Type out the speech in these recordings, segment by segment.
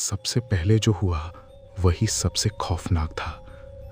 सबसे पहले जो हुआ वही सबसे खौफनाक था।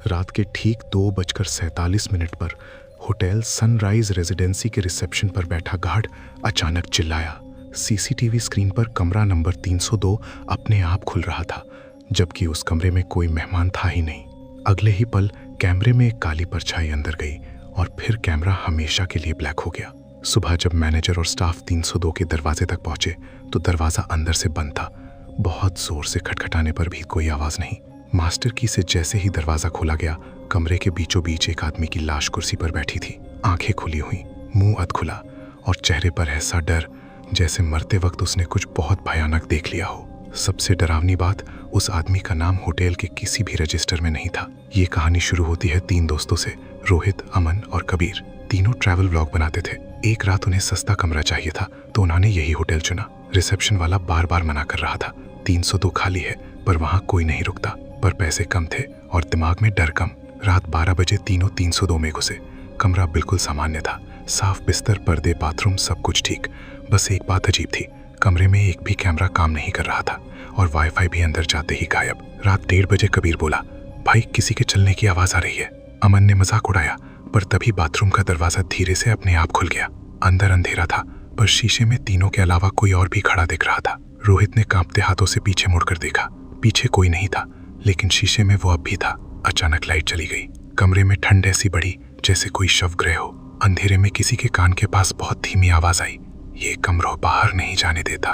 रात के ठीक 2:47 पर होटल सनराइज रेजिडेंसी के रिसेप्शन पर बैठा गार्ड अचानक चिल्लाया। सीसीटीवी स्क्रीन पर कमरा नंबर 302 अपने आप खुल रहा था, जबकि उस कमरे में कोई मेहमान था ही नहीं। अगले ही पल कैमरे में एक काली परछाई अंदर गई और फिर कैमरा हमेशा के लिए ब्लैक हो गया। सुबह जब मैनेजर और स्टाफ 302 के दरवाजे तक पहुंचे तो दरवाजा अंदर से बंद था। बहुत जोर से खटखटाने पर भी कोई आवाज नहीं। मास्टर की से जैसे ही दरवाजा खोला गया, कमरे के बीचों बीच एक आदमी की लाश कुर्सी पर बैठी थी। आंखें खुली हुई, मुंह अधखुला और चेहरे पर ऐसा डर जैसे मरते वक्त उसने कुछ बहुत भयानक देख लिया हो। सबसे डरावनी बात, उस आदमी का नाम होटल के किसी भी रजिस्टर में नहीं था। ये कहानी शुरू होती है 3 दोस्तों से, रोहित, अमन और कबीर। तीनों ट्रैवल व्लॉग बनाते थे। एक रात उन्हें सस्ता कमरा चाहिए था तो उन्होंने यही होटल चुना। रिसेप्शन वाला बार बार मना कर रहा था, 302 खाली है, पर वहां कोई नहीं रुकता। पर पैसे कम थे और दिमाग में डर कम। रात 12 बजे तीनों 302 में घुसे। कमरा बिल्कुल सामान्य था, साफ बिस्तर, पर्दे, बाथरूम, सब कुछ ठीक। बस एक बात अजीब थी, कमरे में एक भी कैमरा काम नहीं कर रहा था और वाईफाई भी अंदर जाते ही गायब। रात 1:30 बजे कबीर बोला, भाई किसी के चलने की आवाज आ रही है। अमन ने मजाक उड़ाया, पर तभी बाथरूम का दरवाजा धीरे से अपने आप खुल गया। अंदर अंधेरा था, पर शीशे में तीनों के अलावा कोई और भी खड़ा दिख रहा था। रोहित ने कांपते हाथों से पीछे मुड़कर देखा। पीछे कोई नहीं था, लेकिन शीशे में वो अब भी था। अचानक लाइट चली गई। कमरे में ठंड ऐसी बढ़ी जैसे कोई शवगृह हो। अंधेरे में किसी के कान के पास बहुत धीमी आवाज आई, ये कमरा बाहर नहीं जाने देता।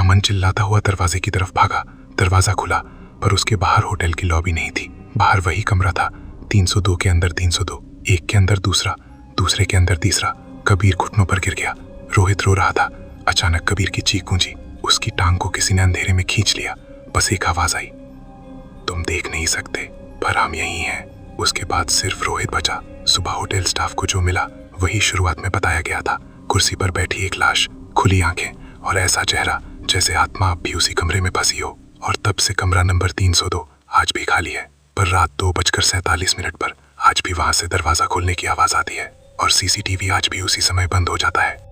अमन चिल्लाता हुआ दरवाजे की तरफ भागा। दरवाजा खुला, पर उसके बाहर होटल की लॉबी नहीं थी। बाहर वही कमरा था, 302 के अंदर 302, एक के अंदर दूसरा, दूसरे के अंदर तीसरा। कबीर घुटनों पर गिर गया। रोहित रो रहा था। अचानक कबीर की चीख गूंजी। उसकी टांग को किसी ने अंधेरे में खींच लिया। बस एक आवाज आई, तुम देख नहीं सकते पर हम यही हैं। उसके बाद सिर्फ रोहित बचा। सुबह होटल स्टाफ को जो मिला वही शुरुआत में बताया गया था। कुर्सी पर बैठी एक लाश, खुली आंखें और ऐसा चेहरा जैसे आत्मा अब भी उसी कमरे में फंसी हो। और तब से कमरा नंबर 302 आज भी खाली है। पर रात 2:47 पर आज भी वहां से दरवाजा खोलने की आवाज आती है और सीसीटीवी आज भी उसी समय बंद हो जाता है।